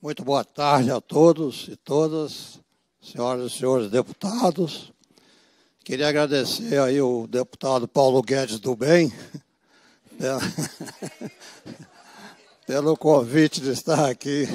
Muito boa tarde a todos e todas, senhoras e senhores deputados. Queria agradecer aí o deputado Paulo Guedes do Bem pelo convite de estar aqui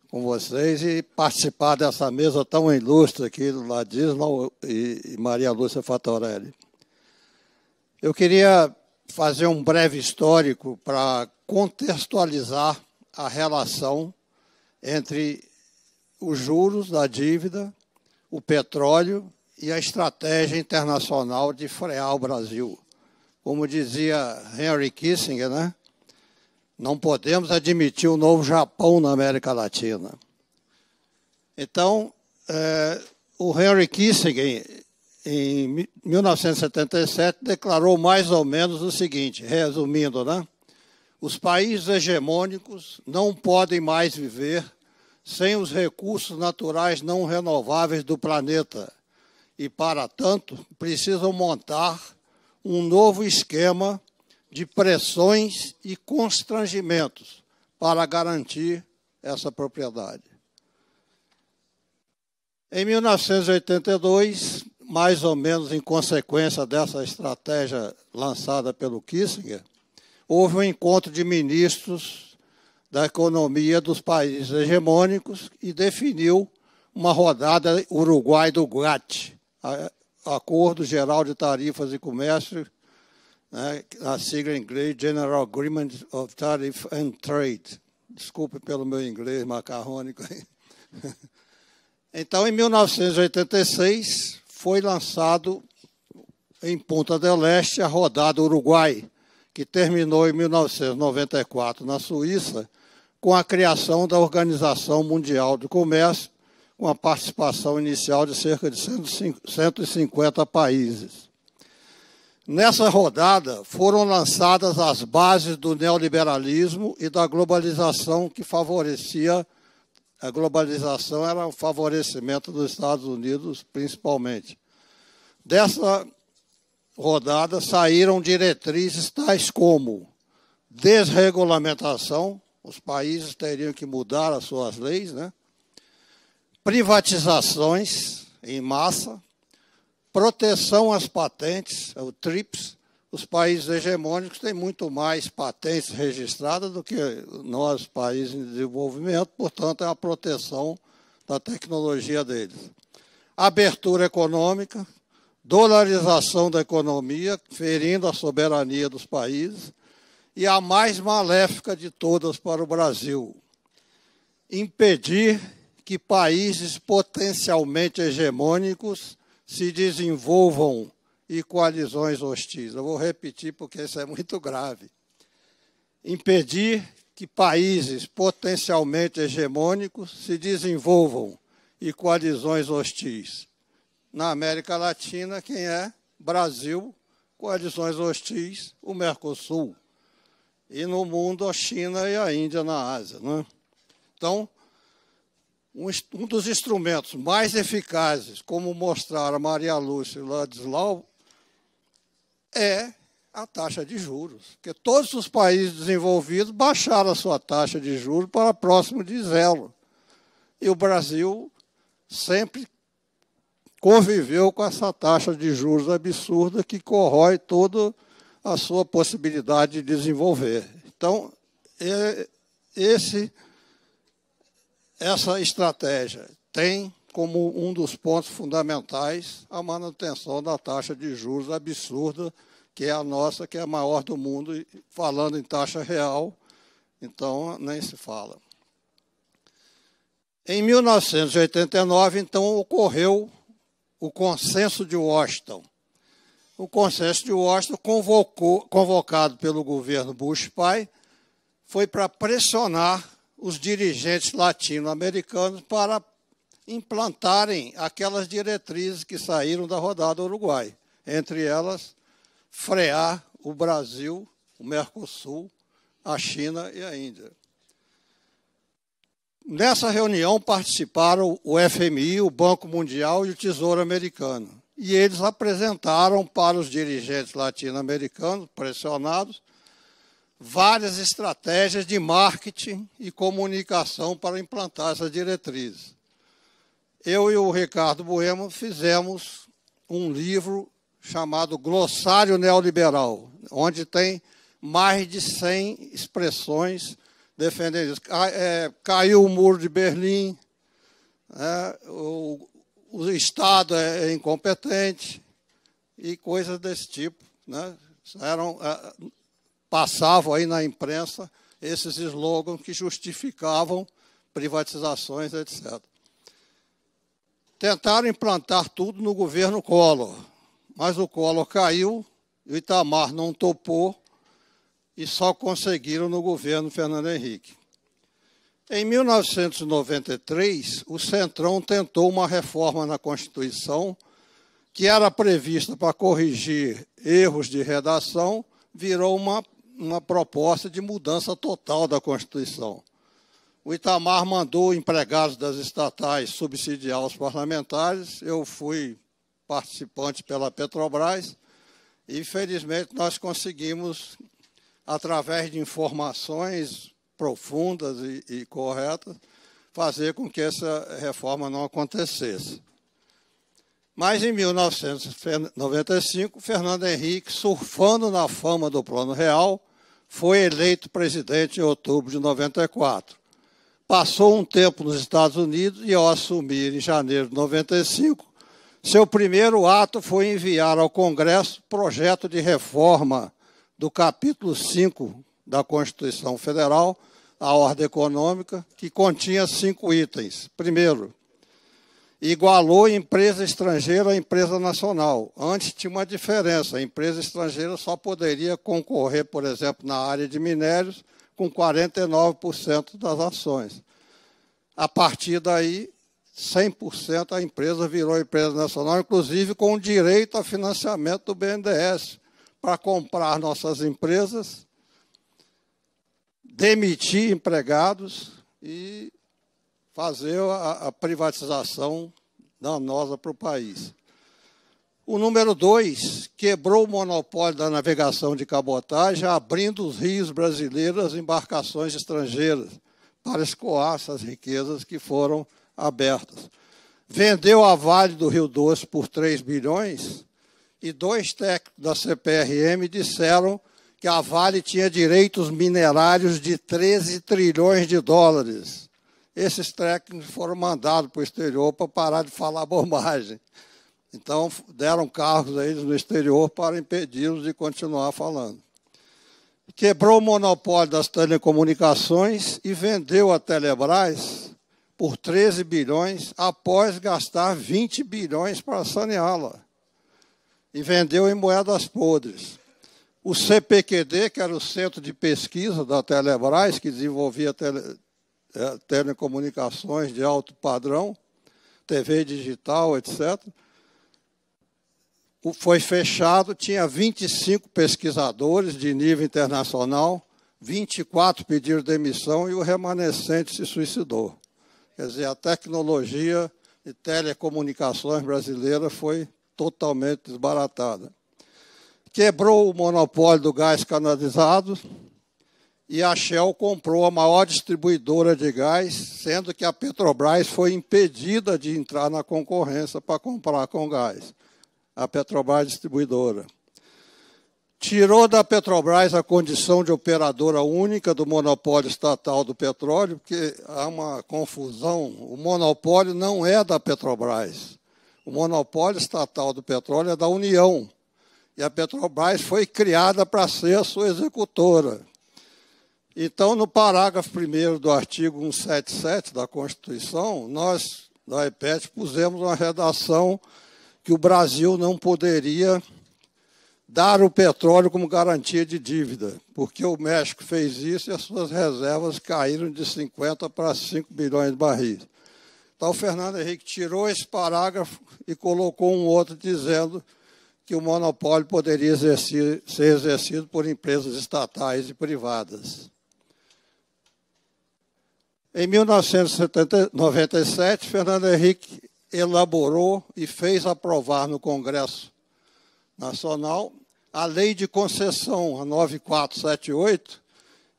com vocês e participar dessa mesa tão ilustre aqui do Ladisma e Maria Lúcia Fattorelli. Eu queria fazer um breve histórico para contextualizar a relação entre os juros da dívida, o petróleo e a estratégia internacional de frear o Brasil. Como dizia Henry Kissinger, né? Não podemos admitir um novo Japão na América Latina. Então, o Henry Kissinger, em 1977, declarou mais ou menos o seguinte, resumindo, né? Os países hegemônicos não podem mais viver sem os recursos naturais não renováveis do planeta e, para tanto, precisam montar um novo esquema de pressões e constrangimentos para garantir essa propriedade. Em 1982, mais ou menos em consequência dessa estratégia lançada pelo Kissinger, houve um encontro de ministros da economia dos países hegemônicos e definiu uma rodada Uruguai do GATT, Acordo Geral de Tarifas e Comércio, né, a sigla em inglês, General Agreement of Tariff and Trade. Desculpe pelo meu inglês macarrônico. Então, em 1986, foi lançado em Punta del Este a rodada Uruguai, que terminou em 1994 na Suíça, com a criação da Organização Mundial do Comércio, com a participação inicial de cerca de 150 países. Nessa rodada foram lançadas as bases do neoliberalismo e da globalização que favorecia, a globalização era o favorecimento dos Estados Unidos, principalmente. Dessa rodada saíram diretrizes tais como desregulamentação, os países teriam que mudar as suas leis, né? Privatizações em massa, proteção às patentes, o TRIPS, os países hegemônicos têm muito mais patentes registradas do que nós, países em desenvolvimento, portanto, é a proteção da tecnologia deles. Abertura econômica, dolarização da economia, ferindo a soberania dos países, e a mais maléfica de todas para o Brasil, impedir que países potencialmente hegemônicos se desenvolvam e coalizões hostis. Eu vou repetir porque isso é muito grave. Impedir que países potencialmente hegemônicos se desenvolvam e coalizões hostis. Na América Latina, quem é? Brasil, coalizões hostis, o Mercosul. E no mundo, a China e a Índia na Ásia. Né? Então, um dos instrumentos mais eficazes, como mostraram a Maria Lúcia e o Ladislau, é a taxa de juros. Porque todos os países desenvolvidos baixaram a sua taxa de juros para próximo de zero. E o Brasil sempre conviveu com essa taxa de juros absurda que corrói toda a sua possibilidade de desenvolver. Então, essa estratégia tem como um dos pontos fundamentais a manutenção da taxa de juros absurda, que é a nossa, que é a maior do mundo, e falando em taxa real, então nem se fala. Em 1989, então, ocorreu o Consenso de Washington. O Consenso de Washington, convocado pelo governo Bush pai, foi para pressionar os dirigentes latino-americanos para implantarem aquelas diretrizes que saíram da rodada Uruguai. Entre elas, frear o Brasil, o Mercosul, a China e a Índia. Nessa reunião participaram o FMI, o Banco Mundial e o Tesouro Americano. E eles apresentaram para os dirigentes latino-americanos, pressionados, várias estratégias de marketing e comunicação para implantar essas diretrizes. Eu e o Ricardo Bueno fizemos um livro chamado Glossário Neoliberal, onde tem mais de 100 expressões defendendo isso. Caiu o muro de Berlim, o Estado é incompetente e coisas desse tipo. Né? Passavam aí na imprensa esses slogans que justificavam privatizações, etc. Tentaram implantar tudo no governo Collor, mas o Collor caiu, o Itamar não topou e só conseguiram no governo Fernando Henrique. Em 1993, o Centrão tentou uma reforma na Constituição que era prevista para corrigir erros de redação, virou uma proposta de mudança total da Constituição. O Itamar mandou empregados das estatais subsidiar os parlamentares. Eu fui participante pela Petrobras e, felizmente, nós conseguimos, através de informações profundas e corretas, fazer com que essa reforma não acontecesse. Mas, em 1995, Fernando Henrique, surfando na fama do Plano Real, foi eleito presidente em outubro de 94. Passou um tempo nos Estados Unidos e, ao assumir em janeiro de 95, seu primeiro ato foi enviar ao Congresso projeto de reforma do capítulo 5 da Constituição Federal, a ordem econômica, que continha 5 itens. Primeiro, igualou empresa estrangeira à empresa nacional. Antes tinha uma diferença, a empresa estrangeira só poderia concorrer, por exemplo, na área de minérios, com 49% das ações. A partir daí, 100% a empresa virou empresa nacional, inclusive com direito a financiamento do BNDES, para comprar nossas empresas, demitir empregados e fazer a privatização danosa para o país. O número 2, quebrou o monopólio da navegação de cabotagem, abrindo os rios brasileiros às embarcações estrangeiras, para escoar essas riquezas que foram abertas. Vendeu a Vale do Rio Doce por 3 bilhões e 2 técnicos da CPRM disseram que a Vale tinha direitos minerários de 13 trilhões de dólares. Esses técnicos foram mandados para o exterior para parar de falar bobagem. Então, deram cargos a eles no exterior para impedi-los de continuar falando. Quebrou o monopólio das telecomunicações e vendeu a Telebrás por 13 bilhões após gastar 20 bilhões para saneá-la. E vendeu em moedas podres. O CPQD, que era o centro de pesquisa da Telebrás, que desenvolvia telecomunicações de alto padrão, TV digital, etc., foi fechado, tinha 25 pesquisadores de nível internacional, 24 pediram demissão e o remanescente se suicidou. Quer dizer, a tecnologia de telecomunicações brasileira foi totalmente desbaratada. Quebrou o monopólio do gás canalizado e a Shell comprou a maior distribuidora de gás, sendo que a Petrobras foi impedida de entrar na concorrência para comprar com gás. A Petrobras distribuidora. Tirou da Petrobras a condição de operadora única do monopólio estatal do petróleo, porque há uma confusão. O monopólio não é da Petrobras. O monopólio estatal do petróleo é da União. E a Petrobras foi criada para ser a sua executora. Então, no parágrafo 1º do artigo 177 da Constituição, nós, da EPET, pusemos uma redação que o Brasil não poderia dar o petróleo como garantia de dívida, porque o México fez isso e as suas reservas caíram de 50 para 5 bilhões de barris. Então, o Fernando Henrique tirou esse parágrafo e colocou um outro dizendo que o monopólio poderia ser exercido por empresas estatais e privadas. Em 1997, Fernando Henrique elaborou e fez aprovar no Congresso Nacional a Lei de Concessão, a 9478,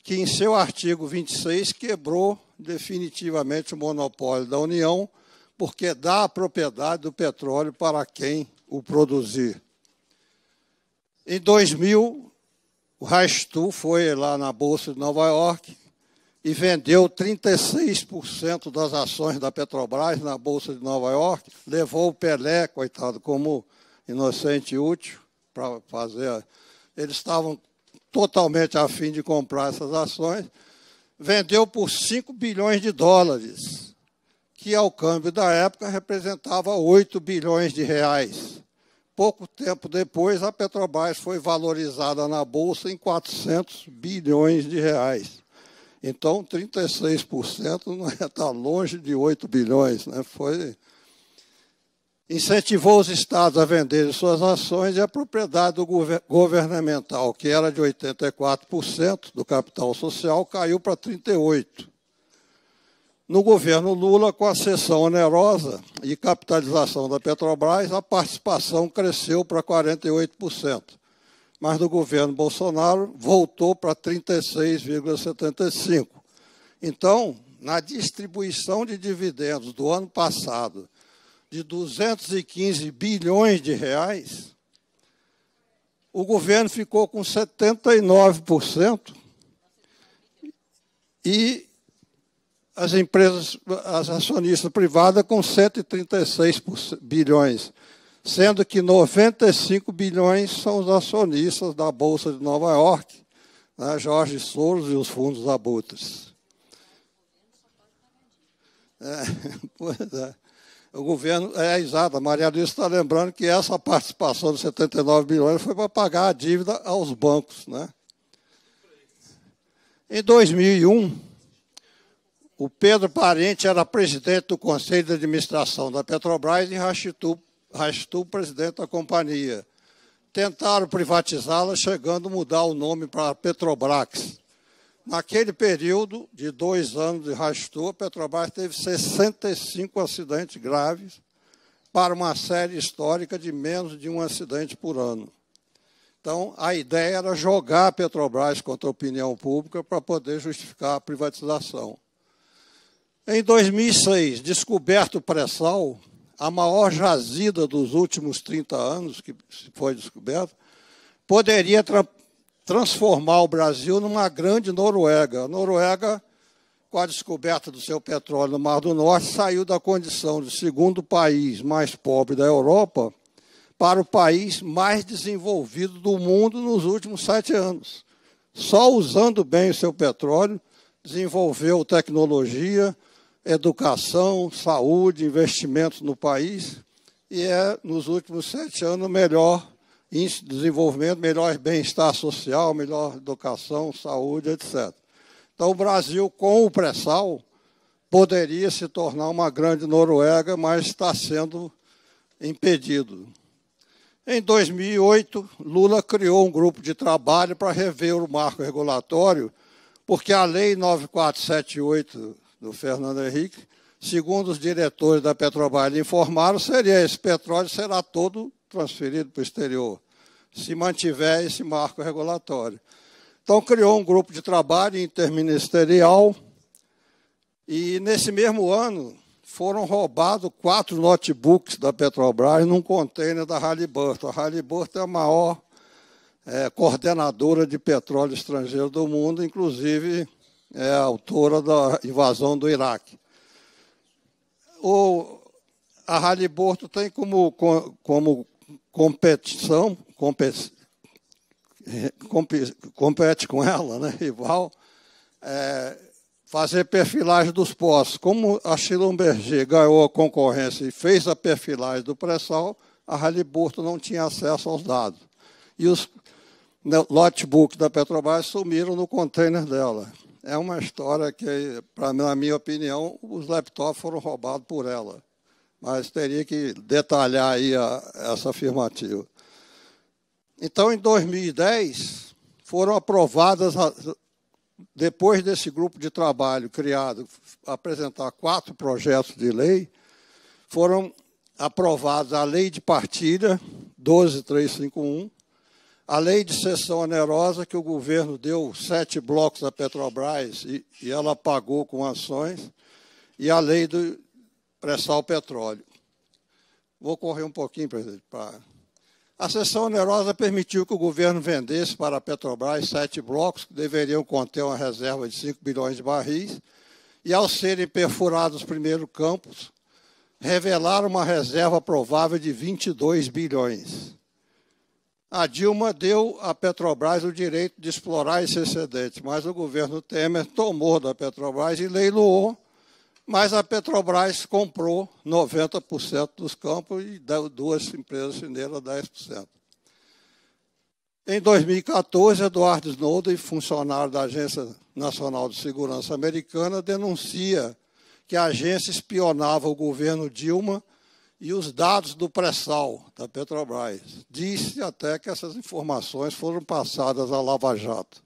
que, em seu artigo 26, quebrou definitivamente o monopólio da União, porque dá a propriedade do petróleo para quem o produzir. Em 2000, o Raistu foi lá na Bolsa de Nova York e vendeu 36% das ações da Petrobras na Bolsa de Nova York, levou o Pelé, coitado, como inocente e útil, para fazer. Eles estavam totalmente a fim de comprar essas ações, vendeu por 5 bilhões de dólares, que, ao câmbio da época, representava 8 bilhões de reais. Pouco tempo depois, a Petrobras foi valorizada na Bolsa em 400 bilhões de reais. Então, 36% não está longe de 8 bilhões. Né? Incentivou os estados a venderem suas ações e a propriedade governamental, que era de 84% do capital social, caiu para 38%. No governo Lula, com a cessão onerosa e capitalização da Petrobras, a participação cresceu para 48%. Mas no governo Bolsonaro voltou para 36,75%. Então, na distribuição de dividendos do ano passado, de 215 bilhões de reais, o governo ficou com 79% e as empresas, as acionistas privadas, com 136 bilhões, sendo que 95 bilhões são os acionistas da Bolsa de Nova York, né, Jorge Soros e os fundos abutres. Pois é. O governo, exato, a Maria Luísa está lembrando que essa participação de 79 bilhões foi para pagar a dívida aos bancos. Né? Em 2001, o Pedro Parente era presidente do Conselho de Administração da Petrobras e Raistu, presidente da companhia. Tentaram privatizá-la, chegando a mudar o nome para Petrobras. Naquele período de 2 anos de Raistu, a Petrobras teve 65 acidentes graves para uma série histórica de menos de um acidente por ano. Então, a ideia era jogar a Petrobras contra a opinião pública para poder justificar a privatização. Em 2006, descoberto o pré-sal, a maior jazida dos últimos 30 anos, que foi descoberta, poderia transformar o Brasil numa grande Noruega. A Noruega, com a descoberta do seu petróleo no Mar do Norte, saiu da condição de segundo país mais pobre da Europa para o país mais desenvolvido do mundo nos últimos 7 anos. Só usando bem o seu petróleo, desenvolveu tecnologia, educação, saúde, investimentos no país, e nos últimos 7 anos, o melhor índice de desenvolvimento, melhor bem-estar social, melhor educação, saúde, etc. Então, o Brasil, com o pré-sal, poderia se tornar uma grande Noruega, mas está sendo impedido. Em 2008, Lula criou um grupo de trabalho para rever o marco regulatório, porque a Lei 9478 do Fernando Henrique, segundo os diretores da Petrobras informaram, esse petróleo será todo transferido para o exterior, se mantiver esse marco regulatório. Então, criou um grupo de trabalho interministerial e, nesse mesmo ano, foram roubados 4 notebooks da Petrobras num container da Halliburton. A Halliburton é a maior coordenadora de petróleo estrangeiro do mundo, inclusive é a autora da invasão do Iraque. A Halliburton tem como competição, compete com ela, né, rival, fazer perfilagem dos poços. Como a Schlumberger ganhou a concorrência e fez a perfilagem do pré-sal, a Halliburton não tinha acesso aos dados. E os notebooks da Petrobras sumiram no container dela. É uma história que, na minha opinião, os laptops foram roubados por ela. Mas teria que detalhar aí essa afirmativa. Então, em 2010, foram aprovadas, depois desse grupo de trabalho criado, apresentar 4 projetos de lei, foram aprovados a Lei de Partilha, 12351, A lei de cessão onerosa, que o governo deu 7 blocos à Petrobras e ela pagou com ações, e a lei do pré-sal petróleo. Vou correr um pouquinho, presidente. A cessão onerosa permitiu que o governo vendesse para a Petrobras 7 blocos, que deveriam conter uma reserva de 5 bilhões de barris, e, ao serem perfurados os primeiros campos, revelaram uma reserva provável de 22 bilhões. A Dilma deu à Petrobras o direito de explorar esse excedente, mas o governo Temer tomou da Petrobras e leiloou, mas a Petrobras comprou 90% dos campos e deu 2 empresas chinesas 10%. Em 2014, Edward Snowden, funcionário da Agência Nacional de Segurança Americana, denuncia que a agência espionava o governo Dilma e os dados do pré-sal da Petrobras. Disse até que essas informações foram passadas à Lava Jato.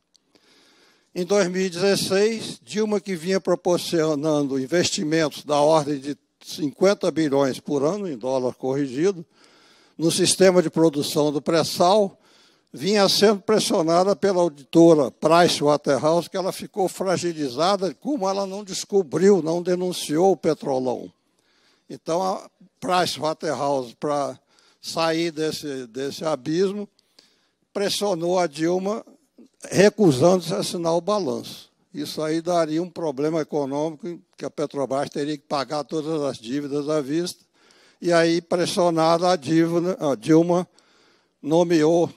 Em 2016, Dilma, que vinha proporcionando investimentos da ordem de 50 bilhões por ano, em dólar corrigido, no sistema de produção do pré-sal, vinha sendo pressionada pela auditora Pricewaterhouse, que ela ficou fragilizada, como ela não descobriu, não denunciou o Petrolão. Então, a Pricewaterhouse, para sair desse abismo, pressionou a Dilma, recusando-se a assinar o balanço. Isso aí daria um problema econômico, que a Petrobras teria que pagar todas as dívidas à vista, e aí, pressionada, a Dilma nomeou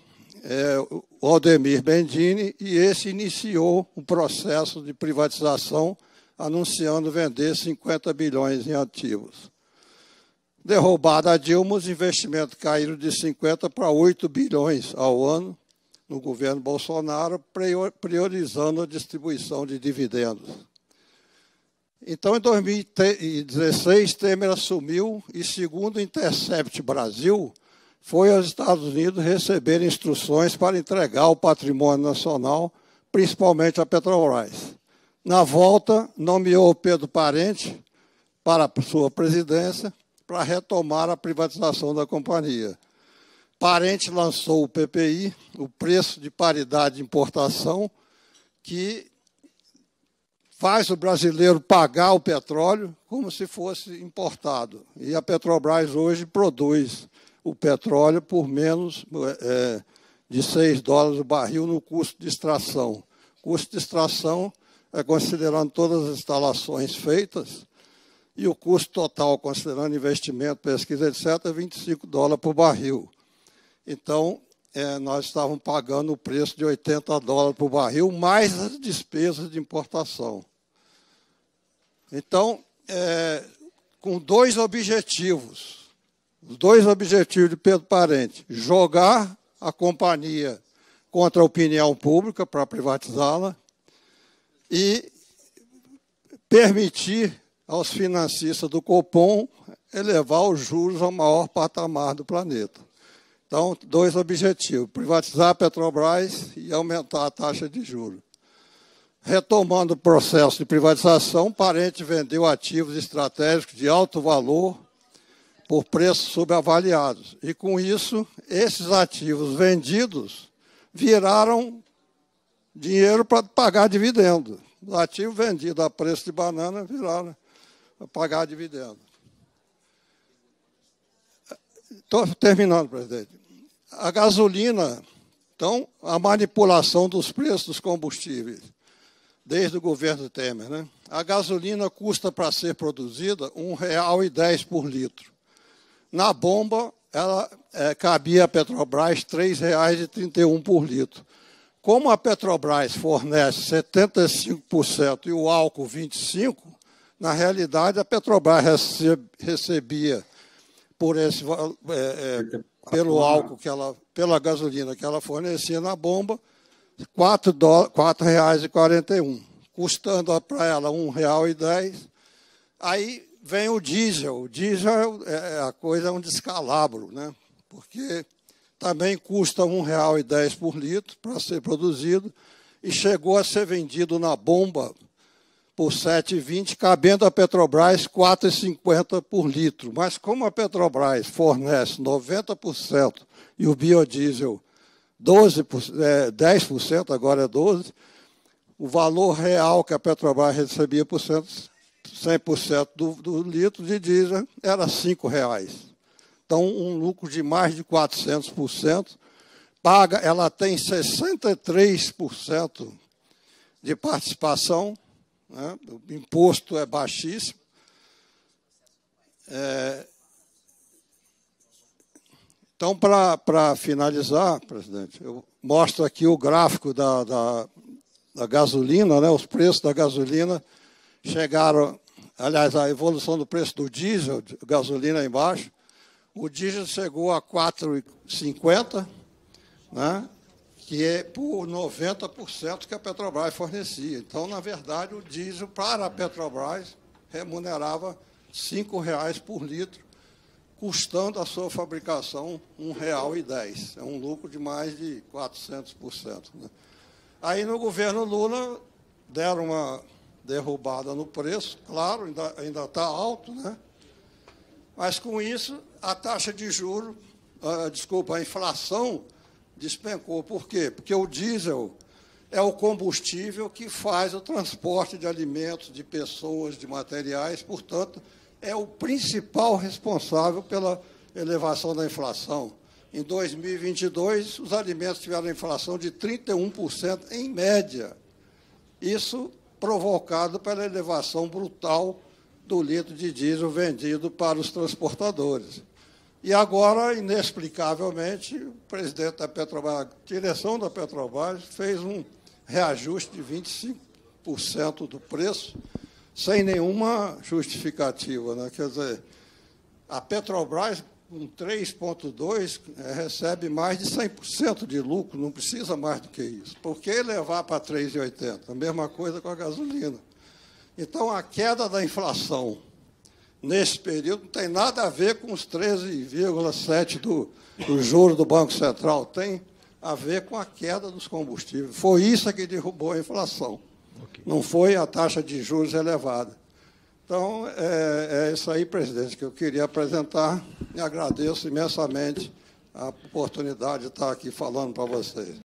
o Aldemir Bendini, e esse iniciou o processo de privatização, anunciando vender 50 bilhões em ativos. Derrubada a Dilma, os investimentos caíram de 50 para 8 bilhões ao ano no governo Bolsonaro, priorizando a distribuição de dividendos. Então, em 2016, Temer assumiu e, segundo o Intercept Brasil, foi aos Estados Unidos receber instruções para entregar o patrimônio nacional, principalmente a Petrobras. Na volta, nomeou Pedro Parente para a sua presidência para retomar a privatização da companhia. Parente lançou o PPI, o preço de paridade de importação, que faz o brasileiro pagar o petróleo como se fosse importado. E a Petrobras hoje produz o petróleo por menos de 6 dólares o barril no custo de extração. O custo de extração é considerando todas as instalações feitas, e o custo total, considerando investimento, pesquisa, etc., é 25 dólares por barril. Então, nós estávamos pagando o preço de 80 dólares por barril, mais as despesas de importação. Então, com 2 objetivos. Os 2 objetivos de Pedro Parente: jogar a companhia contra a opinião pública para privatizá-la e permitir aos financistas do Copom elevar os juros ao maior patamar do planeta. Então, 2 objetivos: privatizar a Petrobras e aumentar a taxa de juros. Retomando o processo de privatização, Parente vendeu ativos estratégicos de alto valor por preços subavaliados. E, com isso, esses ativos vendidos viraram dinheiro para pagar dividendo. Os ativos vendidos a preço de banana viraram para pagar dividendo. Estou terminando, presidente. A gasolina, então, a manipulação dos preços dos combustíveis, desde o governo Temer, né? A gasolina custa, para ser produzida, R$ 1,10 por litro. Na bomba, ela cabia a Petrobras R$ 3,31 por litro. Como a Petrobras fornece 75% e o álcool 25%, na realidade, a Petrobras recebia pelo álcool pela gasolina que ela fornecia na bomba, R$ 4,41, custando para ela R$ 1,10. Aí vem o diesel. O diesel é um descalabro, né? Porque também custa R$ 1,10 por litro para ser produzido e chegou a ser vendido na bomba por R$ 7,20, cabendo a Petrobras R$ 4,50 por litro. Mas como a Petrobras fornece 90% e o biodiesel 10%, agora é 12%. O valor real que a Petrobras recebia por 100% do litro de diesel era R$ 5,00. Então, um lucro de mais de 400%. Ela tem 63% de participação, né? O imposto é baixíssimo. Então, para finalizar, presidente, eu mostro aqui o gráfico da gasolina, né? Os preços da gasolina chegaram, aliás, a evolução do preço do diesel, gasolina embaixo. O diesel chegou a R$ 4,50, né? Que é por 90% que a Petrobras fornecia. Então, na verdade, o diesel para a Petrobras remunerava R$ 5,00 por litro, custando a sua fabricação R$ 1,10. É um lucro de mais de 400%. Né? Aí, no governo Lula, deram uma derrubada no preço, claro, ainda está alto, né? Mas, com isso, a taxa de juros, a inflação despencou. Por quê? Porque o diesel é o combustível que faz o transporte de alimentos, de pessoas, de materiais, portanto, é o principal responsável pela elevação da inflação. Em 2022, os alimentos tiveram inflação de 31% em média. Isso provocado pela elevação brutal do litro de diesel vendido para os transportadores. E agora, inexplicavelmente, o presidente da Petrobras, a direção da Petrobras, fez um reajuste de 25% do preço, sem nenhuma justificativa, né? Quer dizer, a Petrobras, com 3,2, recebe mais de 100% de lucro, não precisa mais do que isso. Por que elevar para 3,80? A mesma coisa com a gasolina. Então, a queda da inflação nesse período não tem nada a ver com os 13,7% do juro do Banco Central, tem a ver com a queda dos combustíveis. Foi isso que derrubou a inflação. Okay. Não foi a taxa de juros elevada. Então, é isso aí, presidente, que eu queria apresentar e agradeço imensamente a oportunidade de estar aqui falando para vocês.